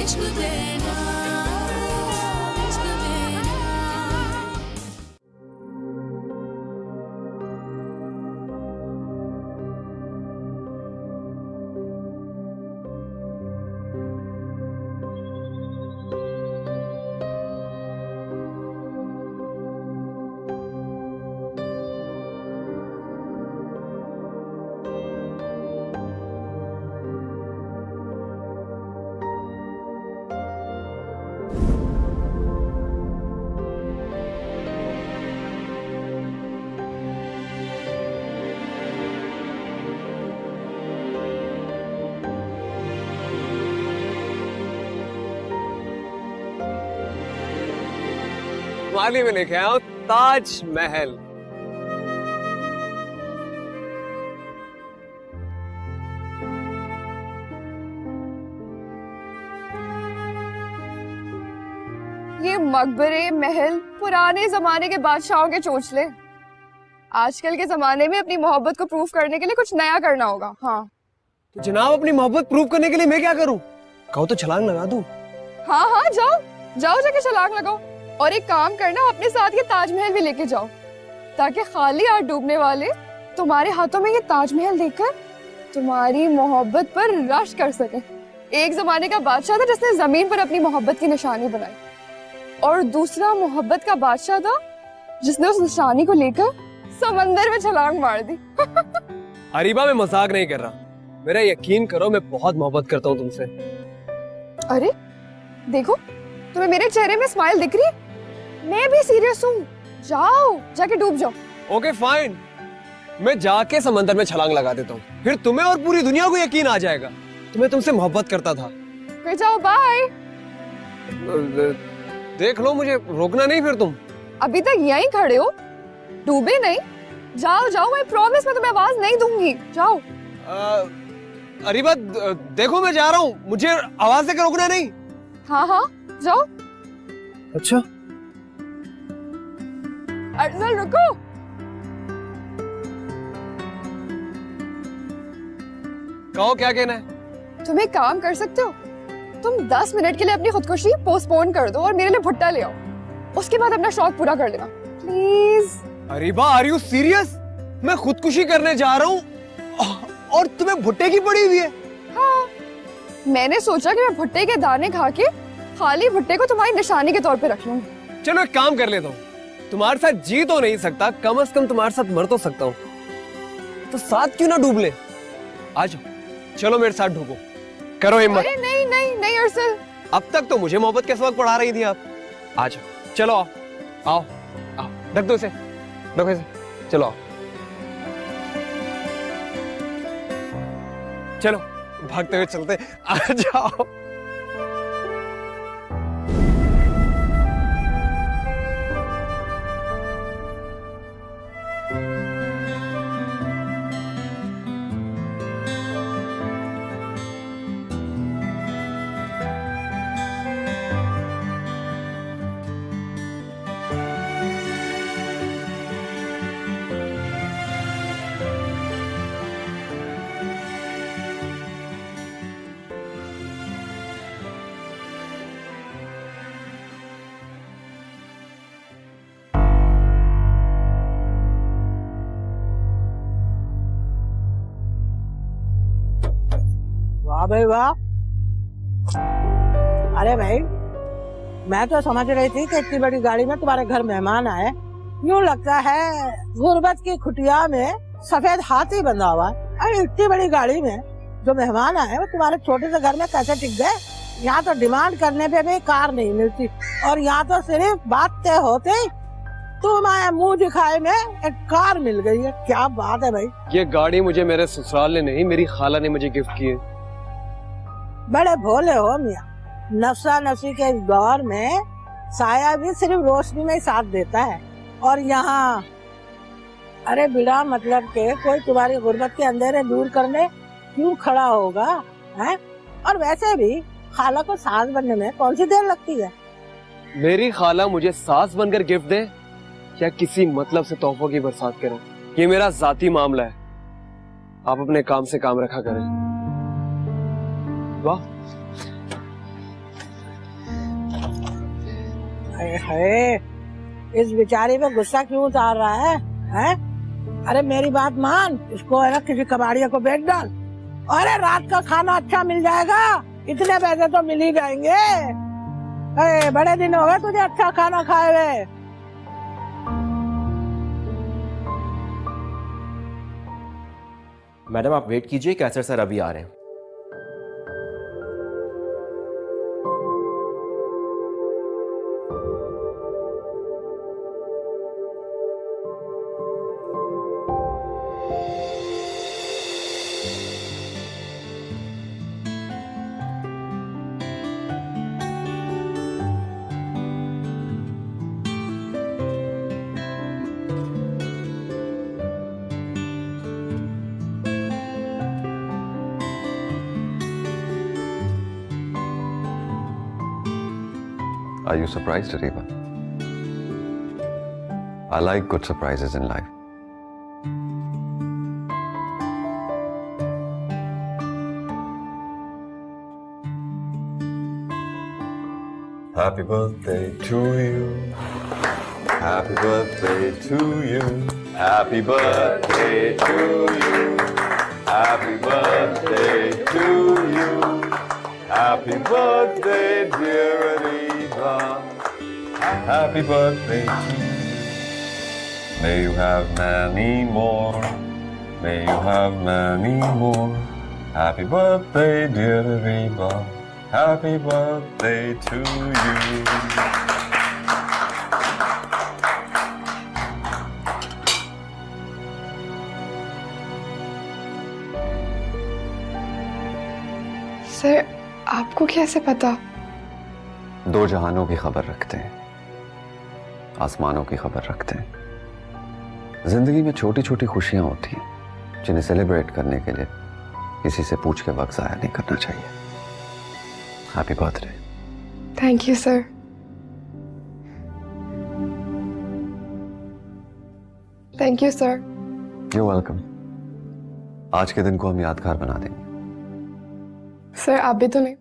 इश्क देना, इश्क देना। माली में लेके आया हूं ताज महल। ये मकबरे महल पुराने जमाने के बादशाहों के चोंचले। आजकल के जमाने में अपनी मोहब्बत को प्रूफ करने के लिए कुछ नया करना होगा। हाँ तो जनाब अपनी मोहब्बत प्रूव करने के लिए मैं क्या करूं? कहो तो छलांग लगा दूं। हाँ हाँ, जाओ जाओ, जाके छलांग लगाओ। और एक काम करना, अपने साथ ये ताजमहल भी लेके जाओ, ताकि खाली हाथ डूबने वाले तुम्हारे हाथों में ये ताजमहल देखकर तुम्हारी मोहब्बत पर रश कर सके। एक जमाने का बादशाह था जिसने जमीन पर अपनी मोहब्बत की निशानी बनाई, और दूसरा मोहब्बत का बादशाह था जिसने उस निशानी को लेकर समंदर में छलांग मार दी। अरीबा मैं मजाक नहीं कर रहा, मेरा यकीन करो मैं बहुत मोहब्बत करता हूँ तुमसे। अरे देखो, तुम्हें मेरे चेहरे में स्माइल दिख रही है? मैं भी सीरियस हूँ। जाओ, जाके डूब जाओ। ओके फाइन, मैं जाके समंदर में छलांग लगा देता हूँ, फिर तुम्हें और पूरी दुनिया को यकीन आ जाएगा तुम्हें तुमसे मोहब्बत करता था। फिर जाओ, बाय। देख लो, मुझे रोकना नहीं फिर तुम। अभी तक यहीं खड़े हो, डूबे नहीं। जाओ जाओ, मैं प्रॉमिस मैं तुम्हें आवाज नहीं दूंगी। जाओ। अरीबा देखो मैं जा रहा हूँ, मुझे आवाज देकर रोकना नहीं। हाँ हाँ, जाओ। अच्छा अर्जुन रुको। कहो क्या कहना है? तुम एक काम कर सकते हो, तुम 10 मिनट के लिए अपनी खुदकुशी पोस्टपोन कर दो और मेरे लिए भुट्टा ले आओ। उसके बाद अपना शौक पूरा कर लेना please. Areeba are you serious? मैं खुदकुशी करने जा रहा हूँ और तुम्हें भुट्टे की पड़ी हुई है? हाँ, मैंने सोचा कि मैं भुट्टे के दाने खा के खाली भुट्टे को तुम्हारी निशानी के तौर पे रख लूंगी। चलो एक काम कर लेता हूँ, तुम्हारे साथ जी तो नहीं सकता, कम से कम तुम्हारे साथ मर तो सकता हूँ, तो साथ क्यों ना डूब ले? आ जाओ, चलो मेरे साथ डूबो, करो हिम्मत। अरे नहीं नहीं नहीं अर्सल, अब तक तो मुझे मोहब्बत के सबक पढ़ा रही थी आप। आ जाओ, चलो आओ आओ आओ, ढक दो इसे, ढको इसे, चलो आओ, चलो भागते हुए चलते, आ जाओ। वाह भाई वाह। अरे भाई, मैं तो समझ रही थी कि इतनी बड़ी गाड़ी में तुम्हारे घर मेहमान आए। यूँ लगता है गुर्बत की कुटिया में सफेद हाथी बंधा हुआ। अरे इतनी बड़ी गाड़ी में जो मेहमान आए वो तुम्हारे छोटे से घर में कैसे टिक गए? यहाँ तो डिमांड करने पे भी कार नहीं मिलती, और यहाँ तो सिर्फ बात तय होते ही तुम्हारे मुंह दिखाए में एक कार मिल गई है। क्या बात है भाई। ये गाड़ी मुझे मेरे ससुराल ने नहीं, मेरी खाला ने मुझे गिफ्ट की है। बड़े भोले हो मियाँ। नफसा नफसी के दौर में साया भी सिर्फ रोशनी में ही साथ देता है, और यहाँ अरे बिना मतलब के कोई तुम्हारी गुर्बत के अंधेरे दूर करने क्यों खड़ा होगा है? और वैसे भी खाला को सास बनने में कौन सी देर लगती है? मेरी खाला मुझे सास बनकर गिफ्ट दे या किसी मतलब से तोहफों की बरसात करे, ये मेरा जाती मामला है। आप अपने काम से काम रखा करें। वाह, अरे हाय, इस बेचारी पे गुस्सा क्यों उतार रहा है? हैं? अरे मेरी बात मान, इसको है ना किसी कबाड़िया को बेच डाल। अरे रात का खाना अच्छा मिल जाएगा, इतने पैसे तो मिल ही जाएंगे। अरे बड़े दिन हो गए तुझे अच्छा खाना खाए हुए। मैडम आप वेट कीजिए, कैसर सर अभी आ रहे हैं। Are you surprised, Ariba? I like good surprises in life. Happy birthday to you. Happy birthday to you. Happy birthday to you. Happy birthday to you. Happy birthday, dear Ariba. Happy birthday to you. May you have many more. May you have many more. Happy birthday, dear Ariba. Happy birthday to you. Sir, आपको कैसे पता? दो जहानों की खबर रखते हैं, आसमानों की खबर रखते हैं। जिंदगी में छोटी छोटी खुशियां होती हैं जिन्हें सेलिब्रेट करने के लिए किसी से पूछ के वक्त जाया नहीं करना चाहिए। Happy birthday. Thank you sir. Thank you sir. You welcome. आज के दिन को हम यादगार बना देंगे। सर आप भी तो नहीं।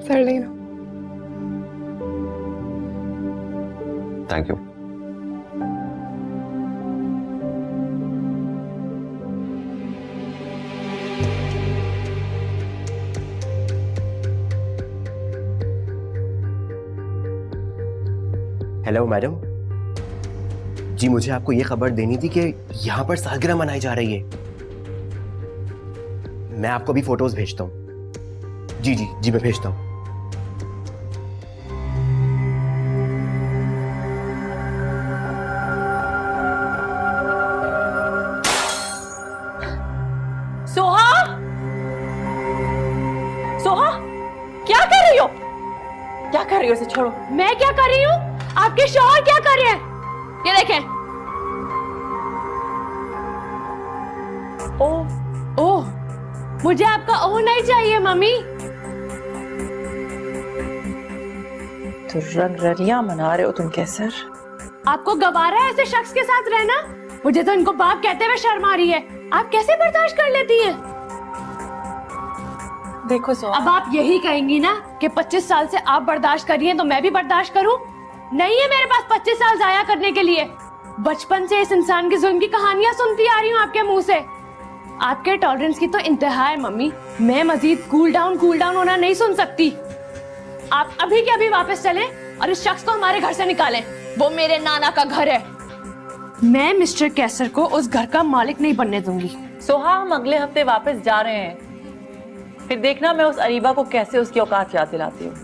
सर लेना। Thank you. हेलो मैडम जी, मुझे आपको ये खबर देनी थी कि यहाँ पर सालगिरह मनाई जा रही है। मैं आपको भी फोटोज भेजता हूँ। जी जी जी, मैं भेजता हूँ। सोहा, सोहा, क्या कर रही हो? क्या कर रही हो? इसे छोड़ो। मैं क्या कर रही हूँ? आपके शौहर क्या कर रहे हैं? ये देखें। ओह, मुझे आपका ओह नहीं चाहिए मम्मी। तो रंग रलियां मना रहे हो तुम कैसर? आपको गवारा है ऐसे शख्स के साथ रहना? मुझे तो इनको बाप कहते हुए शर्म आ रही है। आप कैसे बर्दाश्त कर लेती हैं? देखो सोहा, अब आप यही कहेंगी ना कि 25 साल से आप बर्दाश्त कर रही हैं तो मैं भी बर्दाश्त करूं? नहीं है मेरे पास 25 साल जाया करने के लिए। बचपन से इस इंसान की जुल्म की कहानियां सुनती आ रही हूँ आपके मुंह से। आपके टॉलरेंस की तो इंतहा है मम्मी। मैं मजीद कूल डाउन होना नहीं सुन सकती। आप अभी के अभी वापस चलें और इस शख्स को हमारे घर से निकालें। वो मेरे नाना का घर है। मैं मिस्टर कैसर को उस घर का मालिक नहीं बनने दूंगी। सोहा, हम अगले हफ्ते वापस जा रहे हैं। फिर देखना मैं उस अरीबा को कैसे उसकी औकात याद दिलाती हूँ।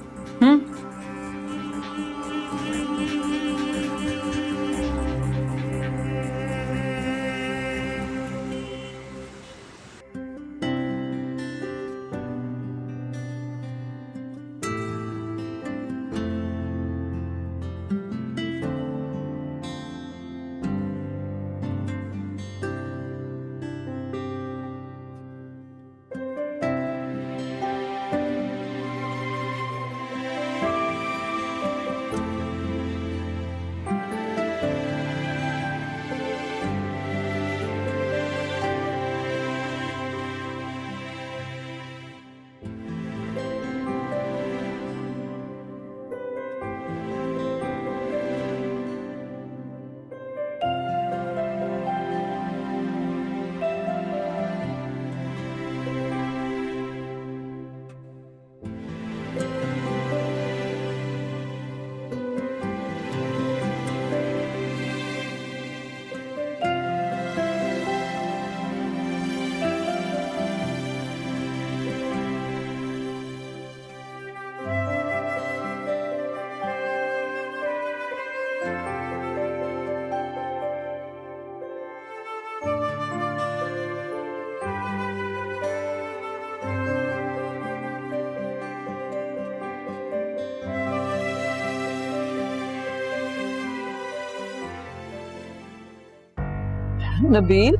नबील,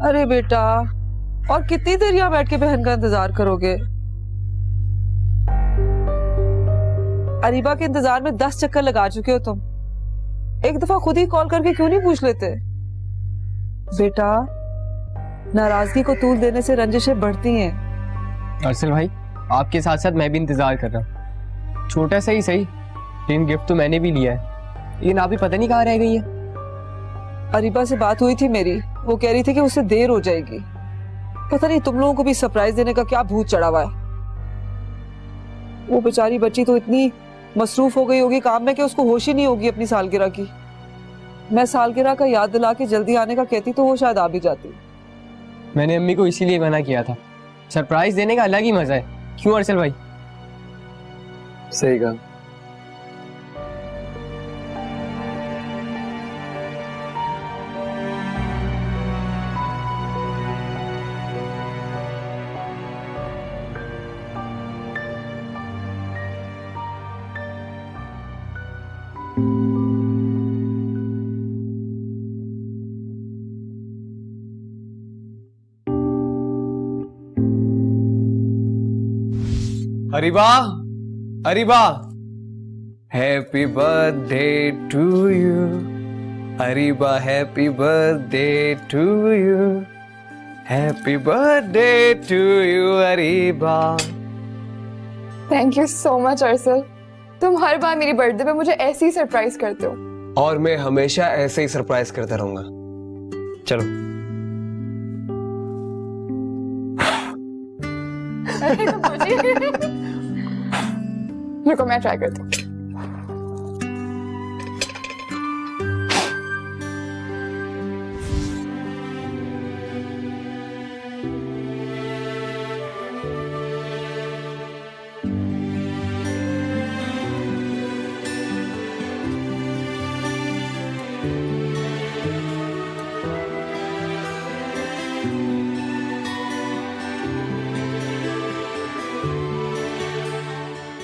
अरे बेटा, और कितनी देर यहाँ बैठ के बहन का इंतजार करोगे? अरीबा के इंतजार में 10 चक्कर लगा चुके हो तुम। एक दफा खुद ही कॉल करके क्यों नहीं पूछ लेते? बेटा, नाराजगी को तूल देने से रंजिशें बढ़ती हैं। अरसल भाई, आपके साथ साथ मैं भी इंतजार कर रहा हूँ। छोटा सा ही सही, लेकिन गिफ्ट तो मैंने भी लिया है। लेकिन आप भी पता नहीं कहाँ रह गई है। अरीबा से बात हुई थी मेरी, वो कह रही थी कि उससे देर हो जाएगी। पता नहीं तुम लोगों को भी सरप्राइज देने का क्या भूत चढ़ा हुआ है। वो बेचारी बच्ची तो इतनी मसरूफ हो गई होगी काम में कि उसको होश ही नहीं होगी अपनी सालगिरह की। मैं सालगिरह का याद दिला के जल्दी आने का कहती तो वो शायद आ भी जाती। मैंने अम्मी को इसीलिए मना किया था। सरप्राइज देने का अलग ही मजा है, क्यों अरसल भाई? सही कहा। Areeba, Areeba, happy birthday to you. Areeba, happy birthday to you. Happy birthday to you Areeba. Thank you so much Arsal, तुम हर बार मेरी बर्थडे पे मुझे ऐसे ही सरप्राइज करते हो। और मैं हमेशा ऐसे ही सरप्राइज करता रहूंगा। चलो। रुको, मैं ट्राई करती हूँ।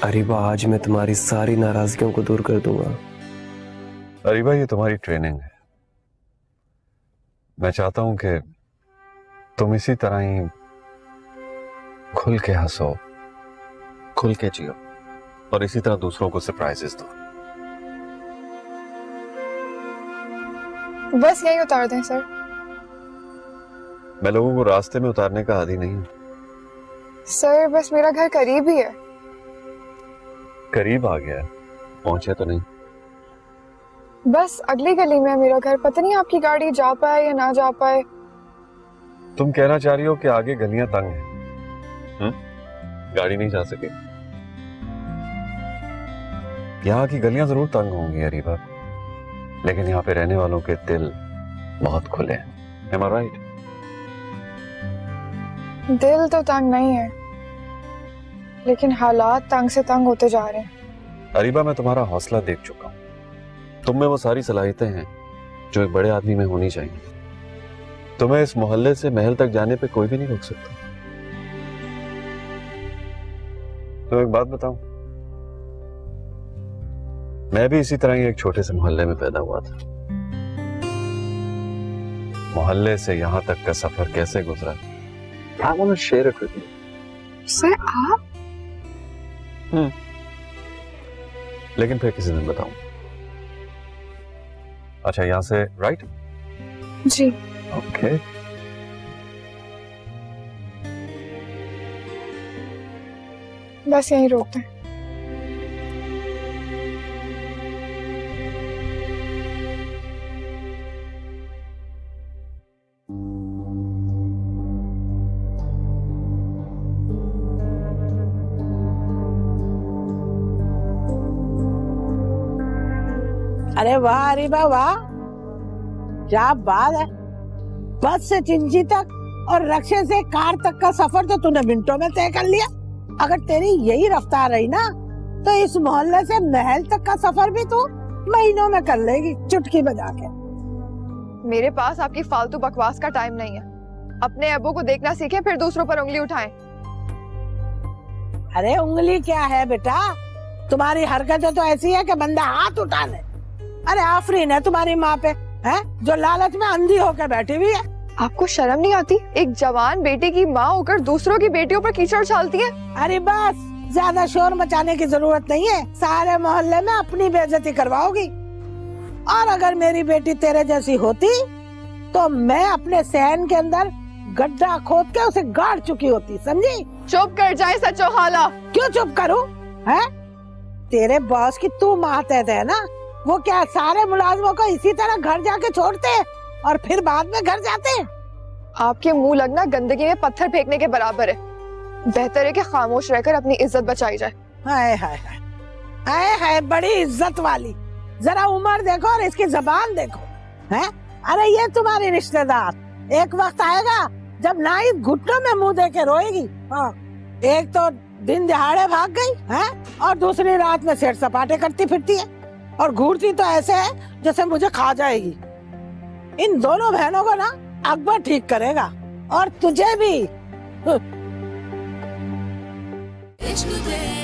अरीबा, आज मैं तुम्हारी सारी नाराजगियों को दूर कर दूंगा। अरीबा, ये तुम्हारी ट्रेनिंग है। मैं चाहता हूं कि तुम इसी तरह ही खुल के हंसो, खुल के जियो और इसी तरह दूसरों को सरप्राइजेस दो। बस यही उतार दें सर। मैं लोगों को रास्ते में उतारने का आदी नहीं हूं। सर, बस मेरा घर करीब ही है। करीब आ गया है, पहुंचे तो नहीं? बस अगली गली में है मेरा घर। पता नहीं आपकी गाड़ी जा पाए या ना जा पाए। तुम कहना चाह रही हो कि आगे गलियां तंग हैं, गाड़ी नहीं जा सके? यहाँ की गलियां जरूर तंग होंगी अरीबा, लेकिन यहाँ पे रहने वालों के दिल बहुत खुले हैं। Am I right? दिल तो तंग नहीं है, लेकिन हालात तंग से तंग होते जा रहे हैं। अरीबा, मैं तुम्हारा हौसला देख चुका हूँ। तुम में वो सारी सलाहियतें हैं जो एक बड़े आदमी में होनी चाहिए। तुम्हें इस मोहल्ले से महल तक जाने पे कोई भी नहीं रोक सकता। तो एक बात बताऊं, मैं भी इसी तरह ही एक छोटे से मोहल्ले में पैदा हुआ था। मोहल्ले से यहां तक का सफर कैसे गुजरा, I want to share it with you. Sir, आप? लेकिन फिर किसी दिन बताऊं। अच्छा, यहां से राइट? जी। ओके। बस यहीं रोकते हैं। अरे वाह अरीबा वाह, क्या बात है। बस से चिंची तक और रक्शे से कार तक का सफर तो तूने मिनटों में तय कर लिया। अगर तेरी यही रफ्तार रही ना तो इस मोहल्ले से महल तक का सफर भी तू महीनों में कर लेगी, चुटकी बजा के। मेरे पास आपकी फालतू बकवास का टाइम नहीं है। अपने अब्बू को देखना सीखें, फिर दूसरों पर उंगली उठाएं। अरे उंगली क्या है बेटा, तुम्हारी हरकतें तो ऐसी है कि बंदा हाथ उठा ले। अरे आफरीन है तुम्हारी माँ पे, है जो लालच में अंधी होकर बैठी हुई है। आपको शर्म नहीं आती? एक जवान बेटे की माँ होकर दूसरों की बेटियों पर कीचड़ उछालती है। अरे बस, ज्यादा शोर मचाने की जरूरत नहीं है। सारे मोहल्ले में अपनी बेइज्जती करवाओगी। और अगर मेरी बेटी तेरे जैसी होती तो मैं अपने सहन के अंदर गड्ढा खोद के उसे गाड़ चुकी होती, समझी? चुप कर जाए सचो हाला। क्यों चुप करूं? है तेरे बॉस की तू मातहत है ना? वो क्या सारे मुलाजमों को इसी तरह घर जाके छोड़ते हैं और फिर बाद में घर जाते हैं? आपके मुंह लगना गंदगी में पत्थर फेंकने के बराबर है। बेहतर है कि खामोश रहकर अपनी इज्जत बचाई जाए। हाय हाय हाय हाय हाय, बड़ी इज्जत वाली। जरा उम्र देखो और इसकी जबान देखो। हैं? अरे ये तुम्हारी रिश्तेदार एक वक्त आएगा जब ना ही घुटनों में मुंह देके रोएगी। हाँ, एक तो दिन दिहाड़े भाग गई है और दूसरी रात में सेठ सपाटे करती फिरती है और घूरती तो ऐसे है जैसे मुझे खा जाएगी। इन दोनों बहनों को ना अकबर ठीक करेगा और तुझे भी। इश्क तेरा